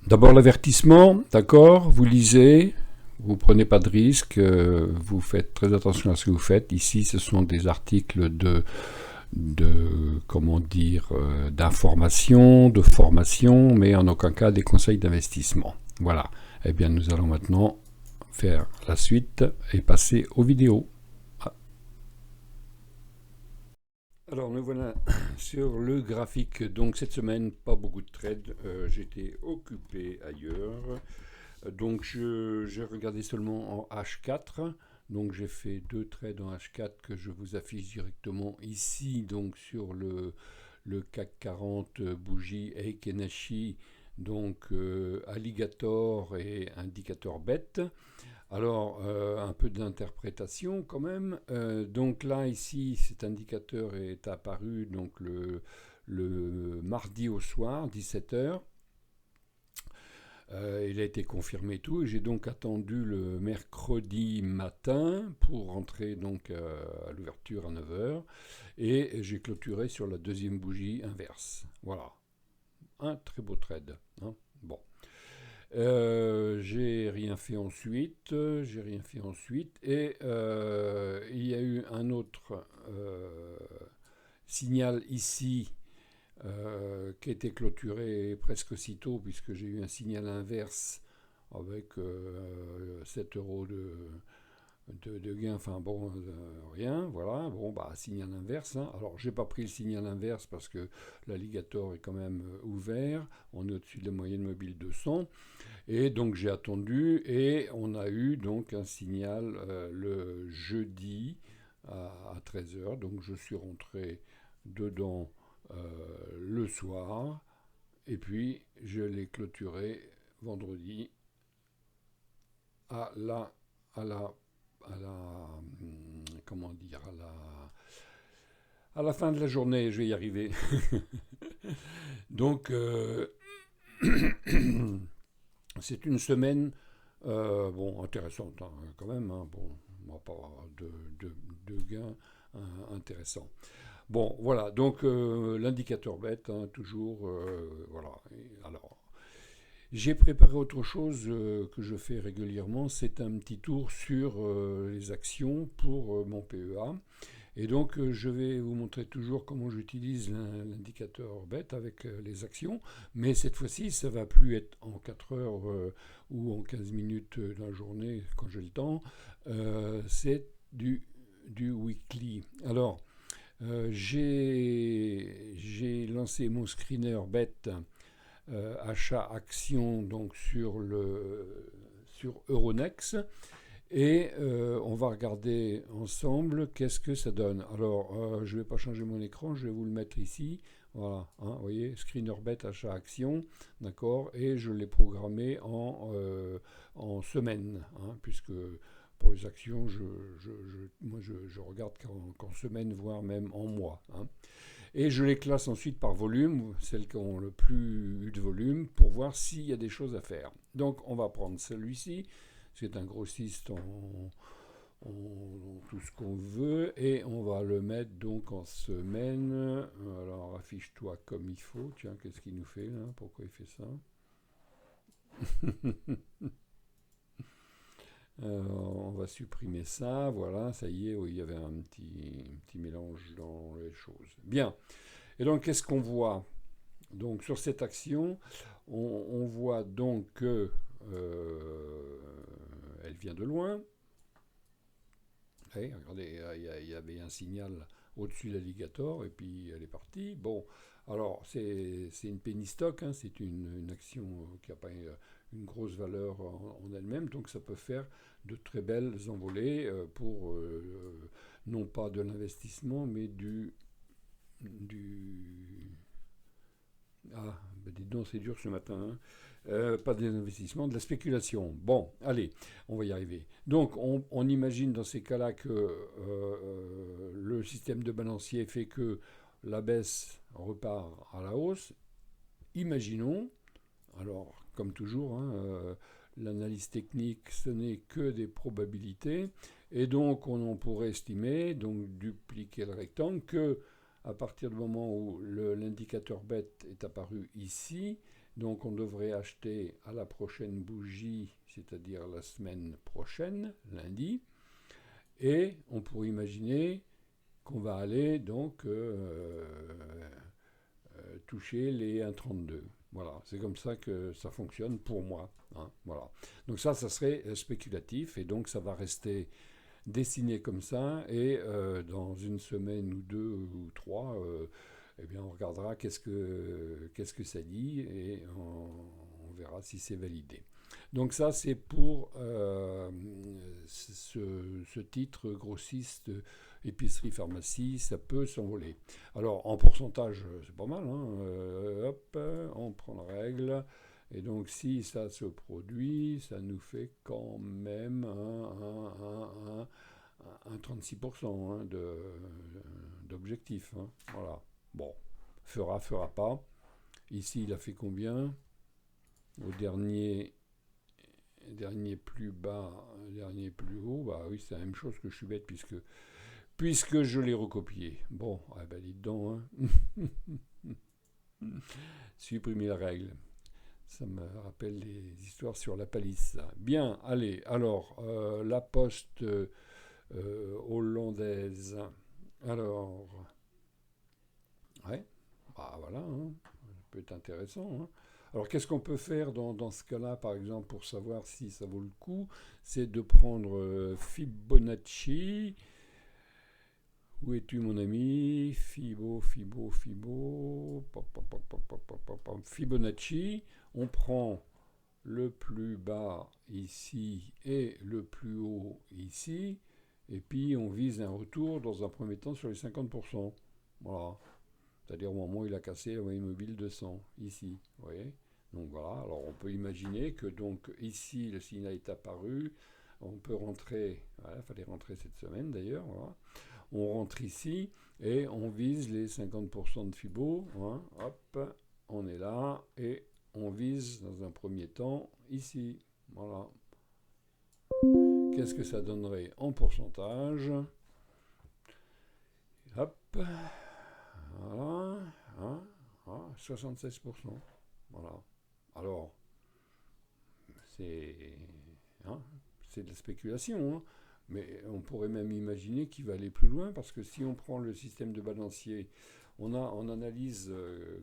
D'abord l'avertissement, d'accord, vous lisez, vous prenez pas de risques, vous faites très attention à ce que vous faites. Ici, ce sont des articles comment dire, d'information, de formation, mais en aucun cas des conseils d'investissement. Voilà. Eh bien, nous allons maintenant faire la suite et passer aux vidéos. Alors nous voilà sur le graphique. Donc cette semaine, pas beaucoup de trades. J'étais occupé ailleurs. Donc j'ai regardé seulement en H4. Donc j'ai fait 2 trades en H4 que je vous affiche directement ici. Donc sur le CAC 40 bougie Eikenashi. Donc alligator et indicateur bête. Alors, un peu d'interprétation quand même. Donc là, ici, cet indicateur est apparu donc le mardi au soir, 17 heures. Il a été confirmé tout et j'ai donc attendu le mercredi matin pour rentrer donc à l'ouverture à 9 heures et j'ai clôturé sur la deuxième bougie inverse. Voilà, un très beau trade, hein. Bon. J'ai rien fait ensuite, et il y a eu un autre signal ici qui a été clôturé presque aussitôt puisque j'ai eu un signal inverse avec 7 euros de gain, enfin bon, rien, voilà, bon, bah, signal inverse, hein. Alors, j'ai pas pris le signal inverse parce que l'alligator est quand même ouvert, on est au-dessus de la moyenne mobile 200, et donc j'ai attendu, et on a eu donc un signal le jeudi à 13 heures, donc je suis rentré dedans le soir, et puis je l'ai clôturé vendredi à la, à la comment dire, à la fin de la journée, je vais y arriver. Donc, c'est une semaine, bon, intéressante, hein, quand même, hein, bon, pas de gains intéressants. Bon, voilà, donc l'indicateur bête, hein, toujours, voilà. Et alors, j'ai préparé autre chose que je fais régulièrement, c'est un petit tour sur les actions pour mon PEA. Et donc je vais vous montrer toujours comment j'utilise l'indicateur bête avec les actions, mais cette fois-ci ça va plus être en 4 heures ou en 15 minutes dans la journée quand j'ai le temps, c'est du weekly. Alors j'ai lancé mon screener bête achat action donc sur Euronext et on va regarder ensemble qu'est-ce que ça donne. Alors je ne vais pas changer mon écran, je vais vous le mettre ici. Voilà, hein, vous voyez, screener bet achat action, d'accord, et je l'ai programmé en semaine, hein, puisque pour les actions, je regarde qu'en semaine, voire même en mois, hein. Et je les classe ensuite par volume, celles qui ont le plus eu de volume, pour voir s'il y a des choses à faire. Donc on va prendre celui-ci, c'est un grossiste en tout ce qu'on veut, et on va le mettre donc en semaine. Alors affiche-toi comme il faut, tiens, qu'est-ce qu'il nous fait là? Pourquoi il fait ça? On va supprimer ça, voilà, ça y est, oui, il y avait un petit mélange dans les choses. Bien, et donc qu'est-ce qu'on voit? Donc sur cette action, on voit donc que elle vient de loin. Hey, regardez, il y avait un signal au-dessus de l'alligator et puis elle est partie. Bon, alors c'est une penny stock, hein, c'est une action qui n'a pas une grosse valeur en elle-même, donc ça peut faire de très belles envolées pour non pas de l'investissement, mais du ah, ben dites donc, c'est dur ce matin, hein. Pas des investissements, de la spéculation. Bon, allez, on va y arriver. Donc, on imagine dans ces cas-là que le système de balancier fait que la baisse repart à la hausse. Imaginons, alors, comme toujours, hein, l'analyse technique, ce n'est que des probabilités. Et donc, on pourrait estimer, donc dupliquer le rectangle, que à partir du moment où l'indicateur bête est apparu ici, donc on devrait acheter à la prochaine bougie, c'est-à-dire la semaine prochaine, lundi, et on pourrait imaginer qu'on va aller donc toucher les 1,32. Voilà, c'est comme ça que ça fonctionne pour moi. Hein, voilà. Donc ça serait spéculatif et donc ça va rester dessiné comme ça et dans une semaine ou deux ou trois, eh bien on regardera qu'est-ce que ça dit et on verra si c'est validé. Donc ça c'est pour ce titre grossiste épicerie pharmacie, ça peut s'envoler. Alors en pourcentage c'est pas mal, hein, hop, on prend la règle. Et donc si ça se produit, ça nous fait quand même un 36% hein, d'objectif. Hein. Voilà. Bon, fera pas. Ici, il a fait combien? Au dernier plus bas, dernier plus haut, bah oui, c'est la même chose que je suis bête puisque je l'ai recopié. Bon, eh ben dites donc, hein. Supprimer la règle. Ça me rappelle les histoires sur la palisse. Bien, allez, alors, la poste hollandaise. Alors, ouais, bah voilà, hein, ça peut être intéressant. Hein. Alors, qu'est-ce qu'on peut faire dans ce cas-là, par exemple, pour savoir si ça vaut le coup? C'est de prendre Fibonacci. Où es-tu, mon ami? Fibo. Fibonacci. On prend le plus bas ici et le plus haut ici. Et puis on vise un retour dans un premier temps sur les 50%. Voilà. C'est-à-dire au moment où il a cassé la moyenne mobile de 100, ici. Vous voyez. Donc voilà, alors on peut imaginer que donc ici le signal est apparu. On peut rentrer, voilà, il fallait rentrer cette semaine d'ailleurs. Voilà. On rentre ici et on vise les 50% de Fibo. Hein, hop, on est là et on vise dans un premier temps ici. Voilà. Qu'est-ce que ça donnerait en pourcentage? Hop, voilà, hein, 76%. Voilà. Alors, c'est hein, c'est de la spéculation, hein, mais on pourrait même imaginer qu'il va aller plus loin parce que si on prend le système de balancier, on a en analyse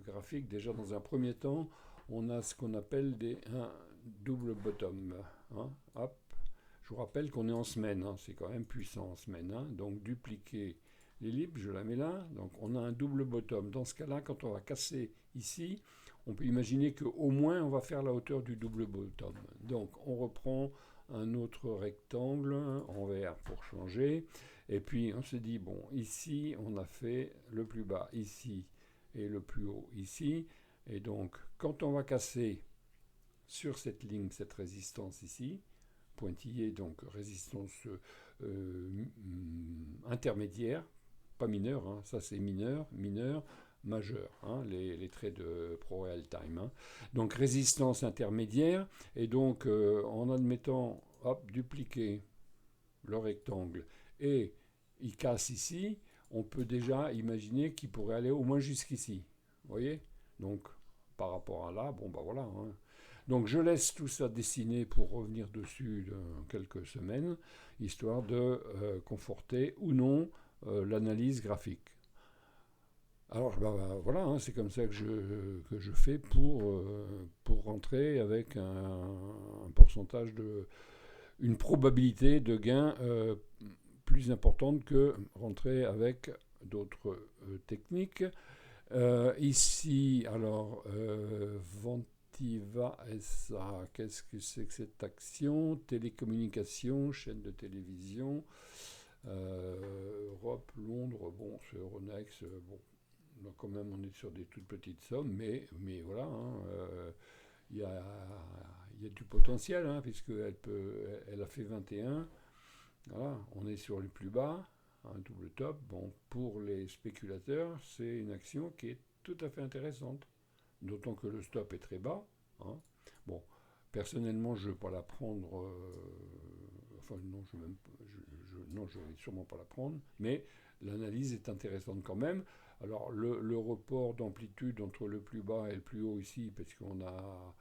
graphique déjà dans un premier temps, on a ce qu'on appelle un double bottom. Hein, hop. Je vous rappelle qu'on est en semaine, hein, c'est quand même puissant en semaine. Hein, donc dupliquer l'ellipse, je la mets là. Donc on a un double bottom. Dans ce cas-là, quand on va casser ici, on peut imaginer qu'au moins on va faire la hauteur du double bottom. Donc on reprend un autre rectangle en vert pour changer. Et puis on se dit, bon, ici on a fait le plus bas ici et le plus haut ici. Et donc quand on va casser sur cette ligne, cette résistance ici, pointillé, donc résistance intermédiaire, pas mineure, hein, ça c'est mineur, majeur, hein, les traits de ProRealTime. Hein. Donc résistance intermédiaire, et donc en admettant, hop, dupliquer le rectangle, et il casse ici, on peut déjà imaginer qu'il pourrait aller au moins jusqu'ici. Vous voyez? Donc par rapport à là, bon bah voilà. Hein. Donc je laisse tout ça dessiner pour revenir dessus dans quelques semaines, histoire de conforter ou non l'analyse graphique. Alors bah, voilà, hein, c'est comme ça que je fais pour rentrer avec un pourcentage une probabilité de gain plus importante que rentrer avec d'autres techniques. Ici, alors, Ventiva SA, qu'est-ce que c'est que cette action? Télécommunications, chaîne de télévision, Europe, Londres, bon, c'est Euronext, bon, donc quand même on est sur des toutes petites sommes, mais voilà, hein, y a du potentiel, hein, elle a fait 21, voilà, on est sur le plus bas, un double top. Bon, pour les spéculateurs, c'est une action qui est tout à fait intéressante, d'autant que le stop est très bas. Hein. Bon, personnellement, je ne veux pas la prendre. Enfin, non, je non, je ne vais sûrement pas la prendre, mais l'analyse est intéressante quand même. Alors, le report d'amplitude entre le plus bas et le plus haut ici, parce qu'on a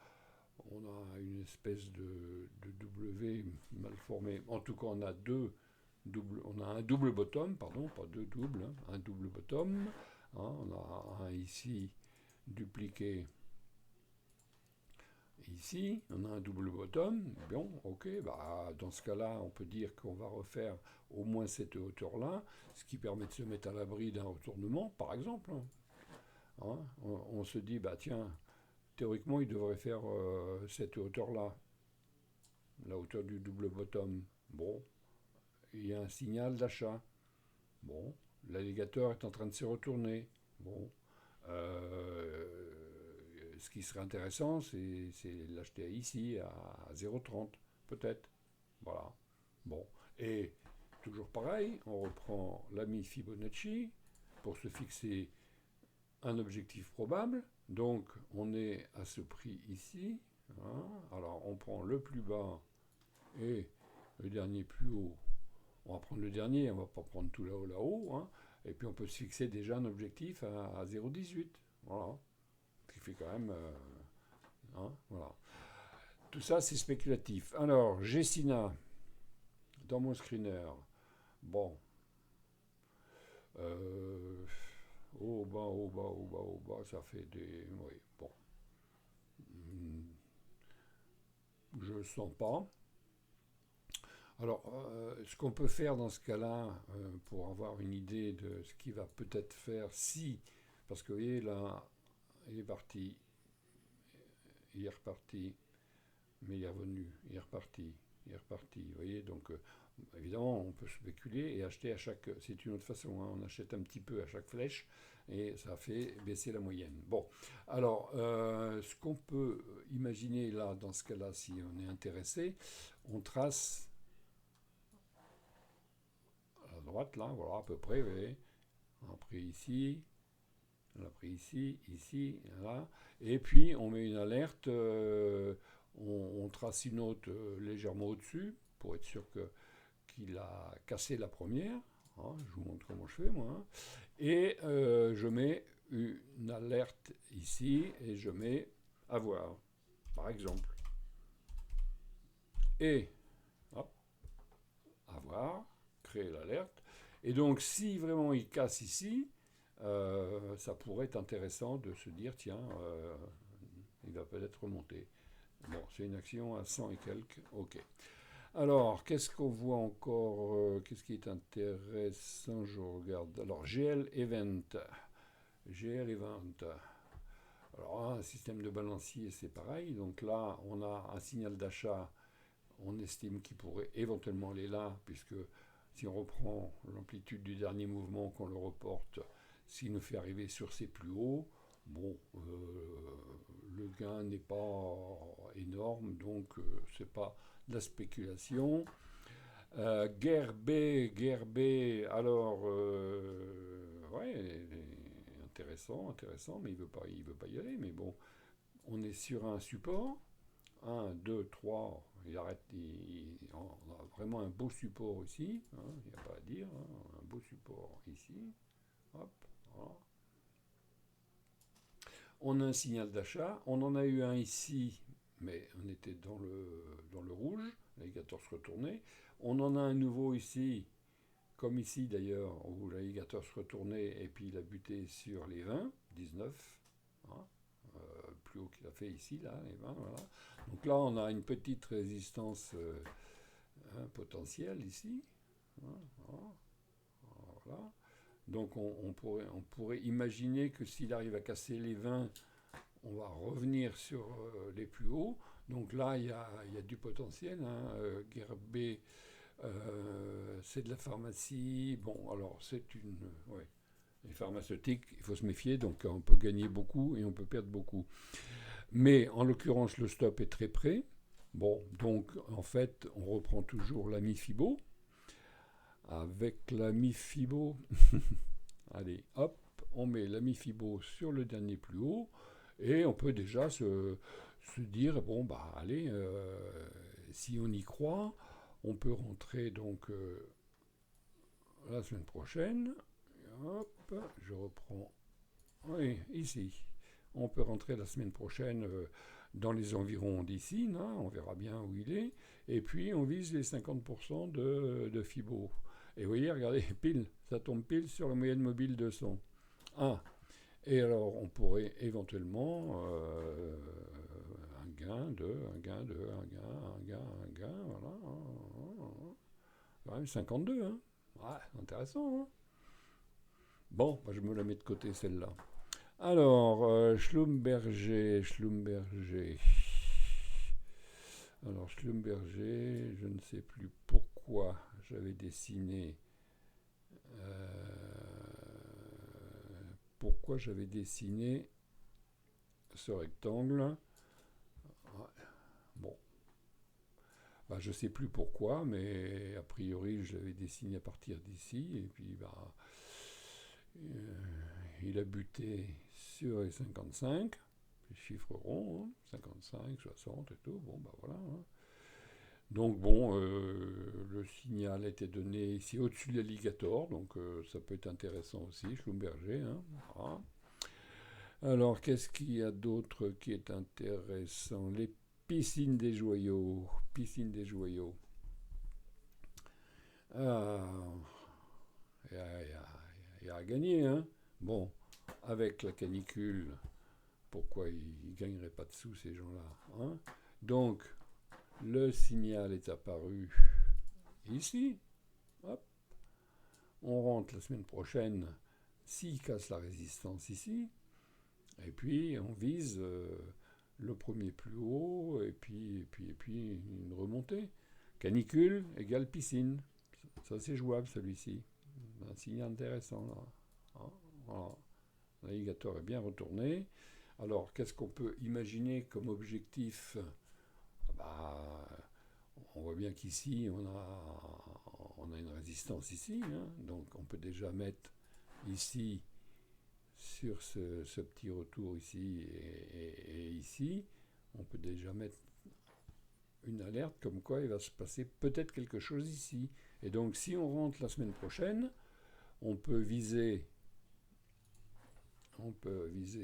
une espèce de W mal formé. En tout cas, on a un double bottom, pardon, pas deux doubles, hein, un double bottom. Hein, on a un ici dupliqué ici, on a un double bottom. Bon, ok, bah, dans ce cas-là, on peut dire qu'on va refaire au moins cette hauteur-là, ce qui permet de se mettre à l'abri d'un retournement, par exemple. Hein, on se dit, bah tiens, théoriquement, il devrait faire cette hauteur-là, la hauteur du double bottom. Bon, il y a un signal d'achat. Bon, l'alligator est en train de se retourner. Bon, ce qui serait intéressant, c'est l'acheter ici à 0,30, peut-être. Voilà. Bon, et toujours pareil, on reprend l'ami Fibonacci pour se fixer un objectif probable. Donc, on est à ce prix ici. Hein. Alors, on prend le plus bas et le dernier plus haut. On va prendre le dernier, on ne va pas prendre tout là-haut. Hein. Et puis, on peut se fixer déjà un objectif à 0,18. Voilà. Ce qui fait quand même... hein, voilà. Tout ça, c'est spéculatif. Alors, Gessina, dans mon screener. Bon. Au bas, au bas, au bas, au bas, ça fait des... Oui, bon. Je ne le sens pas. Alors, ce qu'on peut faire dans ce cas-là, pour avoir une idée de ce qu'il va peut-être faire si... Parce que vous voyez, là, il est parti, il est reparti, mais il est revenu, il est reparti, il est reparti. Vous voyez, donc évidemment, on peut spéculer et acheter à chaque... C'est une autre façon, hein, on achète un petit peu à chaque flèche et ça fait baisser la moyenne. Bon, alors, ce qu'on peut imaginer là, dans ce cas-là, si on est intéressé, on trace à droite, là, voilà, à peu près, vous voyez, on a pris ici, on l'a pris ici, ici, là, et puis on met une alerte, on trace une autre légèrement au-dessus, pour être sûr qu'il a cassé la première. Hein, je vous montre comment je fais, moi. Hein, et je mets une alerte ici, et je mets à voir, par exemple. Et, hop, à voir, créer l'alerte. Et donc, si vraiment il casse ici, ça pourrait être intéressant de se dire, tiens, il va peut-être remonter. Bon, c'est une action à 100 et quelques, ok. Alors, qu'est-ce qu'on voit encore qu'est-ce qui est intéressant? Je regarde. Alors, GL Event. GL Event. Alors, un système de balancier, c'est pareil. Donc là, on a un signal d'achat. On estime qu'il pourrait éventuellement aller là, puisque si on reprend l'amplitude du dernier mouvement, qu'on le reporte, s'il nous fait arriver sur ses plus hauts, bon, le gain n'est pas énorme, donc c'est pas de la spéculation. Guerre B, alors, ouais, intéressant, mais il veut pas y aller, mais bon, on est sur un support, 1, 2, 3, il arrête, on a vraiment un beau support ici, hein, il n'y a pas à dire, hein, un beau support ici, hop, voilà. On a un signal d'achat, on en a eu un ici, mais on était dans le rouge, l'alligator se retournait. On en a un nouveau ici, comme ici d'ailleurs, où l'alligator se retournait et puis il a buté sur les 20, 19, hein, plus haut qu'il a fait ici, là, les 20, voilà. Donc là, on a une petite résistance potentielle ici, hein, voilà. Donc on pourrait imaginer que s'il arrive à casser les 20, on va revenir sur les plus hauts. Donc là, il y a du potentiel. Hein. Guerre B, c'est de la pharmacie. Bon, alors c'est une... ouais. Les pharmaceutiques, il faut se méfier. Donc on peut gagner beaucoup et on peut perdre beaucoup. Mais en l'occurrence, le stop est très près. Bon, donc en fait, on reprend toujours l'ami Fibo. Avec l'ami Fibo... Allez, hop, on met l'ami Fibo sur le dernier plus haut et on peut déjà se dire, bon, bah allez, si on y croit, on peut rentrer donc la semaine prochaine. Hop, je reprends. Oui, ici. On peut rentrer la semaine prochaine dans les environs d'ici, hein, on verra bien où il est. Et puis on vise les 50% de Fibo. Et vous voyez, regardez, pile, ça tombe pile sur la moyenne mobile de 100. Ah, et alors on pourrait éventuellement un gain, un gain, un gain, voilà. Quand même 52, hein. Ouais, intéressant, hein. Bon, moi je me la mets de côté celle-là. Alors, Schlumberger. Alors, Schlumberger, je ne sais plus pourquoi j'avais dessiné. Pourquoi j'avais dessiné ce rectangle. Ouais, bon, bah, je ne sais plus pourquoi, mais a priori je l'avais dessiné à partir d'ici, et puis bah, il a buté sur les 55, les chiffres ronds, hein, 55, 60 et tout, bon bah voilà. Hein. Donc bon, le signal a été donné ici au-dessus de l'alligator, donc ça peut être intéressant aussi, Schlumberger. Hein, voilà. Alors qu'est-ce qu'il y a d'autre qui est intéressant? Les piscines des joyaux. Piscines des joyaux. Ah, il y a à gagner, hein. Bon, avec la canicule, pourquoi ils ne gagneraient pas de sous ces gens-là, hein? Donc, le signal est apparu ici. Hop. On rentre la semaine prochaine s'il casse la résistance ici. Et puis, on vise le premier plus haut et puis une remontée. Canicule égale piscine. Ça, c'est jouable, celui-ci. Un signe intéressant, là. Hein, voilà. L'alligator est bien retourné. Alors, qu'est-ce qu'on peut imaginer comme objectif? Bah, on voit bien qu'ici, on a une résistance ici. Hein, donc, on peut déjà mettre ici, sur ce petit retour ici et ici, on peut déjà mettre une alerte comme quoi il va se passer peut-être quelque chose ici. Et donc, si on rentre la semaine prochaine, on peut viser,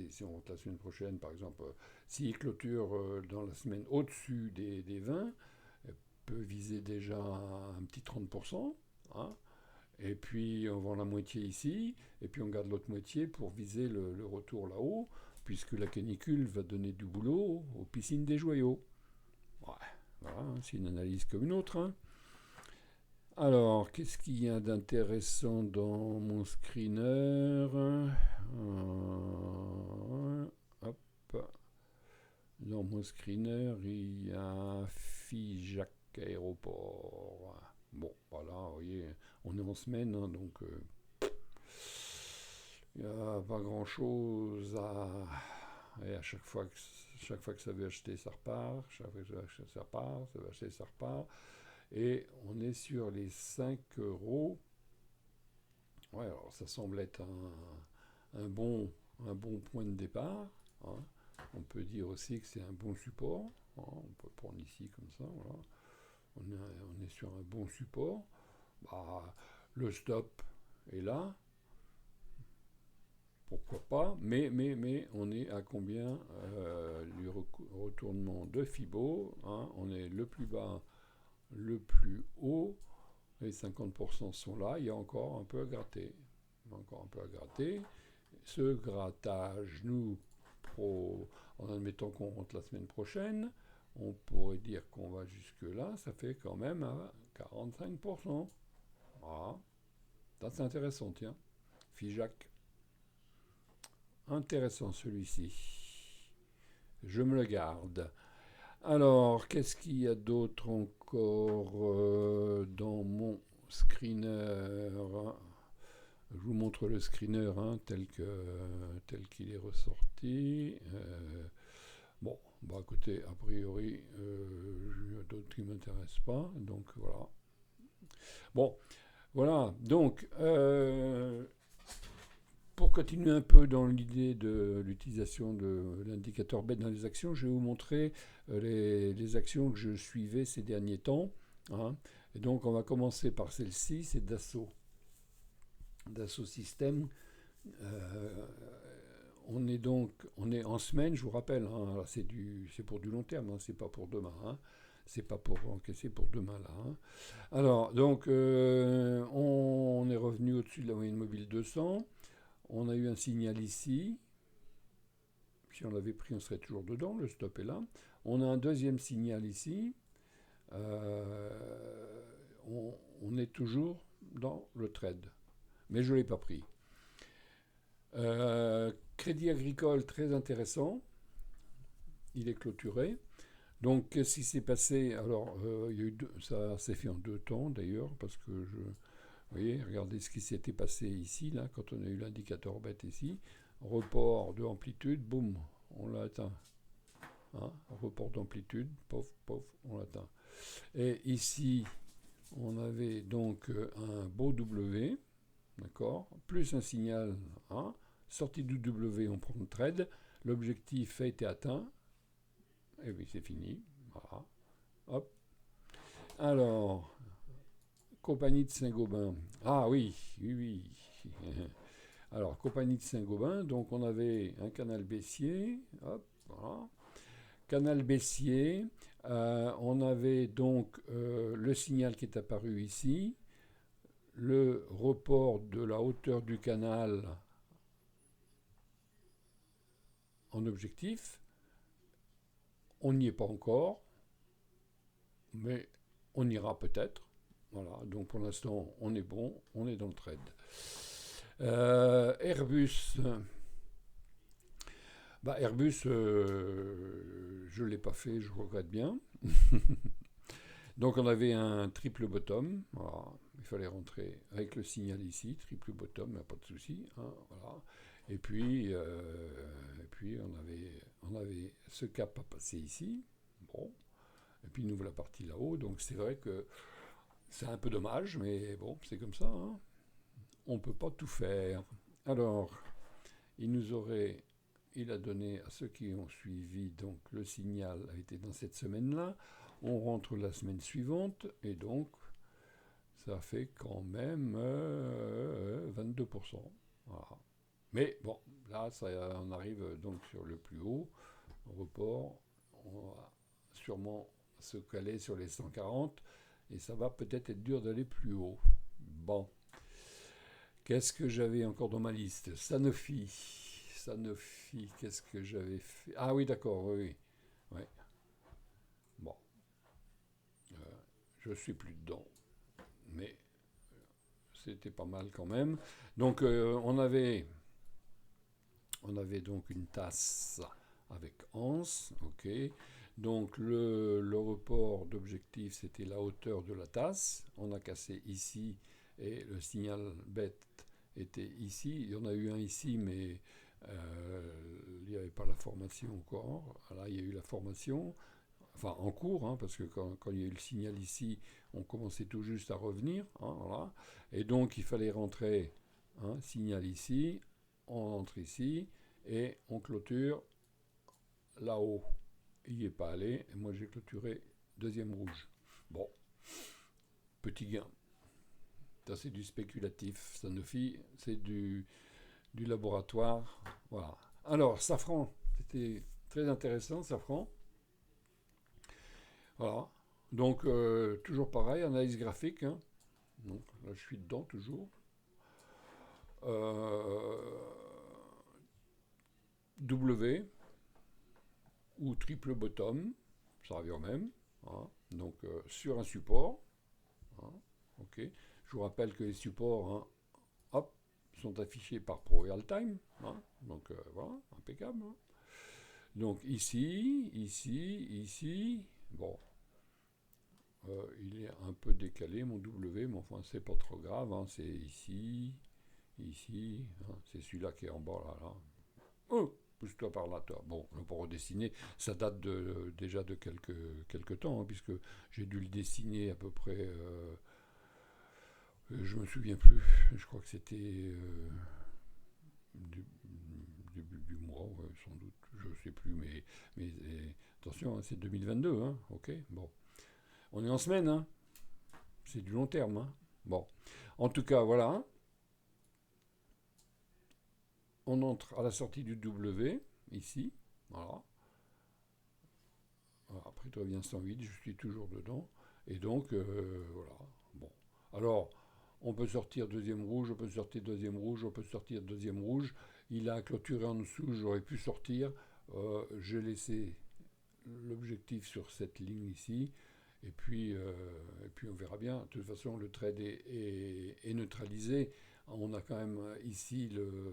si on rentre la semaine prochaine, par exemple, s'il clôture dans la semaine au-dessus des 20, peut viser déjà un petit 30%, hein, et puis on vend la moitié ici, et puis on garde l'autre moitié pour viser le retour là-haut, puisque la canicule va donner du boulot aux piscines des joyaux. Ouais, voilà, hein, c'est une analyse comme une autre. Hein. Alors, qu'est-ce qu'il y a d'intéressant dans mon screener? Hop. Dans mon screener, il y a Figeac Aéroport. Bon, voilà, vous voyez, on est en semaine, hein, donc il n'y a pas grand-chose à... Et à chaque fois que ça veut acheter, ça repart. Chaque fois que ça veut acheter, ça repart. Ça veut acheter, ça repart. Et on est sur les 5 euros. Ouais, alors ça semble être un bon point de départ. Hein. On peut dire aussi que c'est un bon support. Hein. On peut le prendre ici comme ça. Voilà. On est sur un bon support. Bah, le stop est là. Pourquoi pas, mais on est à combien du retournement de Fibo, hein, on est le plus bas, le plus haut, les 50% sont là, il y a encore un peu à gratter. Ce grattage, nous, en admettant qu'on rentre la semaine prochaine, on pourrait dire qu'on va jusque là, ça fait quand même à 45%. Voilà. Ça c'est intéressant, tiens. Figeac. Intéressant celui-ci. Je me le garde. Alors, qu'est-ce qu'il y a d'autre encore dans mon screener? Je vous montre le screener hein, tel qu'il est ressorti. Bon, bah écoutez, a priori, il y a d'autres qui ne m'intéressent pas. Donc voilà. Bon, voilà. Donc, pour continuer un peu dans l'idée de l'utilisation de l'indicateur bête dans les actions, je vais vous montrer les actions que je suivais ces derniers temps. Hein. Et donc on va commencer par celle-ci, c'est Dassault. Dassault Systèmes. Euh, on est en semaine, je vous rappelle, hein, c'est pour du long terme, hein, c'est pas pour demain, hein, c'est pas pour encaisser pour demain là, hein. Alors, donc, on est revenu au-dessus de la moyenne mobile 200. On a eu un signal ici. Si on l'avait pris, on serait toujours dedans. Le stop est là. On a un deuxième signal ici. On est toujours dans le trade. Mais je ne l'ai pas pris. Crédit Agricole, très intéressant. Il est clôturé. Donc, qu'est-ce qui s'est passé? Alors, il y a eu ça s'est fait en 2 temps d'ailleurs, parce que vous voyez, regardez ce qui s'était passé ici, là, quand on a eu l'indicateur bête ici. Report de amplitude, boum, on l'a atteint. Hein, report d'amplitude, pof, pof, on l'atteint. Et ici, on avait donc un beau W, d'accord, plus un signal, hein, sortie du W, on prend le trade, l'objectif a été atteint, et oui, c'est fini, voilà, hop. Alors, Compagnie de Saint-Gobain, ah oui, oui, oui. Alors, Compagnie de Saint-Gobain, donc on avait un canal baissier, hop, voilà. Canal baissier, on avait donc le signal qui est apparu ici, le report de la hauteur du canal en objectif. On n'y est pas encore, mais on ira peut-être. Voilà, donc pour l'instant, on est bon, on est dans le trade. Airbus. Bah, Airbus, je ne l'ai pas fait, je regrette bien. Donc on avait un triple bottom, voilà. Il fallait rentrer avec le signal ici, triple bottom, il n'y a pas de souci, hein, voilà. Et puis on avait ce cap à passer ici, bon, et puis nous voilà partis là-haut, donc c'est vrai que c'est un peu dommage, mais bon, c'est comme ça, hein. On ne peut pas tout faire. Alors, il a donné à ceux qui ont suivi, donc le signal a été dans cette semaine-là. On rentre la semaine suivante, et donc ça fait quand même 22%. Voilà. Mais bon, là, on arrive donc sur le plus haut, report, on va sûrement se caler sur les 140, et ça va peut-être être dur d'aller plus haut. Bon. Qu'est-ce que j'avais encore dans ma liste? Sanofi. Sanofi, qu'est-ce que j'avais fait? Ah oui, d'accord, oui, oui. Ouais. Bon, je suis plus dedans, mais c'était pas mal quand même. Donc on avait donc une tasse avec anse, ok. Donc le report d'objectif, c'était la hauteur de la tasse. On a cassé ici et le signal bête était ici. Il y en a eu un ici, mais il n'y avait pas la formation encore. Là, il y a eu la formation, enfin en cours, hein, parce que quand il y a eu le signal ici, on commençait tout juste à revenir. Hein, voilà. Et donc, il fallait rentrer, hein, signal ici, on entre ici, et on clôture là-haut. Il n'y est pas allé, et moi j'ai clôturé deuxième rouge. Bon, petit gain. Ça, c'est du spéculatif. Sanofi, c'est du laboratoire. Voilà. Alors, Safran, c'était très intéressant, Safran. Voilà. Donc, toujours pareil, analyse graphique, hein. Donc, là, je suis dedans toujours. W ou triple bottom, ça revient au même, hein. Donc, sur un support, hein. Ok. Je vous rappelle que les supports, hein, hop, sont affichés par Pro Realtime, hein. Donc, voilà, impeccable, hein. Donc, ici, bon, il est un peu décalé mon W, mais enfin c'est pas trop grave, hein. C'est ici, hein. C'est celui-là qui est en bas là. Oh, pousse-toi par là, toi. Bon, on peut redessiner, ça date déjà de quelques temps, hein, puisque j'ai dû le dessiner à peu près, je me souviens plus, je crois que c'était début du mois, ouais, sans doute, je sais plus, mais attention, hein, c'est 2022, hein, ok, bon. On est en semaine, hein. C'est du long terme, hein. Bon. En tout cas, voilà. on entre à la sortie du W, ici, voilà. Voilà, après il revient 108, je suis toujours dedans. Et donc, voilà. Bon. Alors, on peut sortir deuxième rouge, on peut sortir deuxième rouge, on peut sortir deuxième rouge. Il a clôturé en dessous, j'aurais pu sortir. J'ai laissé l'objectif sur cette ligne ici. Et puis on verra bien. De toute façon, le trade est neutralisé. On a quand même ici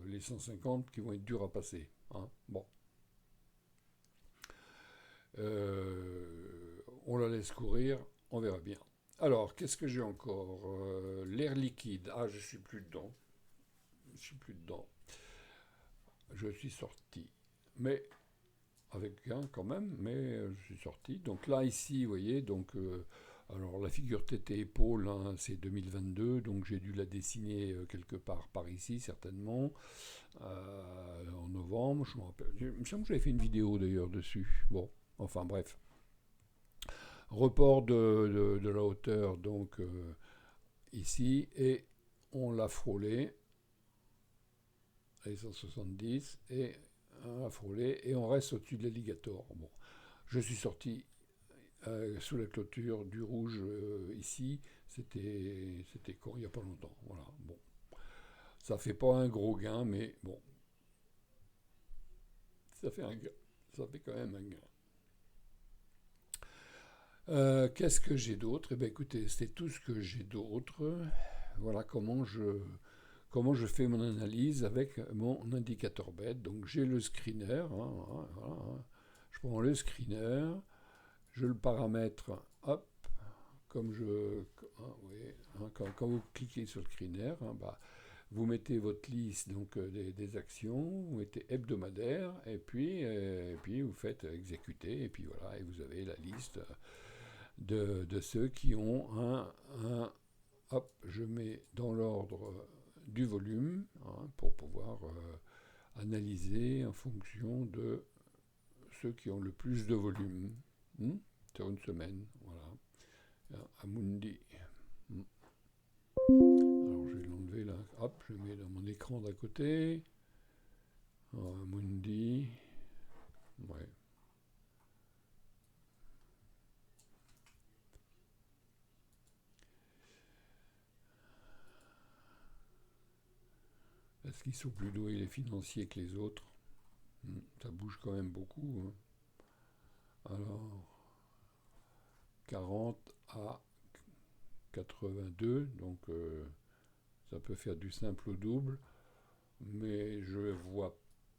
les 150 qui vont être durs à passer, hein. Bon. On la laisse courir, on verra bien. Alors, qu'est-ce que j'ai encore? L'air liquide. Ah, je suis plus dedans. Je suis plus dedans. Je suis sorti. Mais avec gain quand même, mais je suis sorti. Donc là, ici, vous voyez, donc, alors la figure tête et épaule, hein, c'est 2022, donc j'ai dû la dessiner quelque part par ici, certainement, en novembre, je me rappelle. Il me semble que j'avais fait une vidéo d'ailleurs dessus. Bon, enfin bref. Report de la hauteur, donc ici, et on l'a frôlé, les 170, et on l'a frôlé, et on reste au-dessus de l'alligator. Bon, je suis sorti sous la clôture du rouge ici, c'était quand il n'y a pas longtemps. Voilà, bon. Ça fait pas un gros gain, mais bon, ça fait un gain. Ça fait quand même un gain. Qu'est-ce que j'ai d'autre? Eh bien, écoutez, c'est tout ce que j'ai d'autre. Voilà comment je fais mon analyse avec mon indicateur bête. Donc, j'ai le screener, hein, voilà, hein. Je prends le screener, je le paramètre, hop, comme je. Hein, oui, hein, quand vous cliquez sur le screener, hein, bah, vous mettez votre liste donc, des actions, vous mettez hebdomadaire, et puis vous faites exécuter, et puis voilà, et vous avez la liste de ceux qui ont hop, je mets dans l'ordre du volume, hein, pour pouvoir analyser en fonction de ceux qui ont le plus de volume, sur une semaine. Voilà. Amundi. Alors je vais l'enlever là. Hop, je le mets dans mon écran d'à côté. Amundi. Ouais. Est-ce qu'ils sont plus doués les financiers que les autres? Ça bouge quand même beaucoup, hein. Alors, 40 à 82, donc ça peut faire du simple au double, mais vois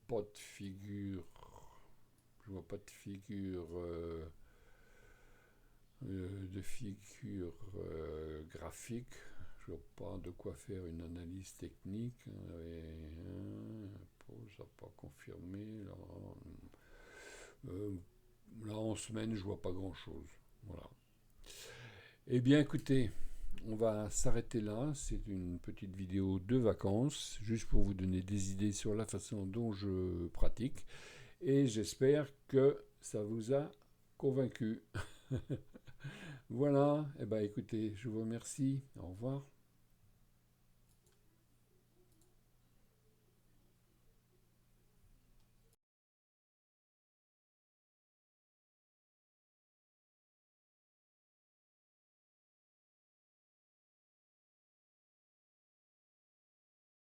pas de figure, je vois pas de figure graphique. Je vois pas de quoi faire une analyse technique. Pause à pas confirmé. Là, en semaine, je vois pas grand chose. Voilà. Eh bien, écoutez, on va s'arrêter là. C'est une petite vidéo de vacances, juste pour vous donner des idées sur la façon dont je pratique. Et j'espère que ça vous a convaincu. Voilà, eh bien écoutez, je vous remercie. Au revoir.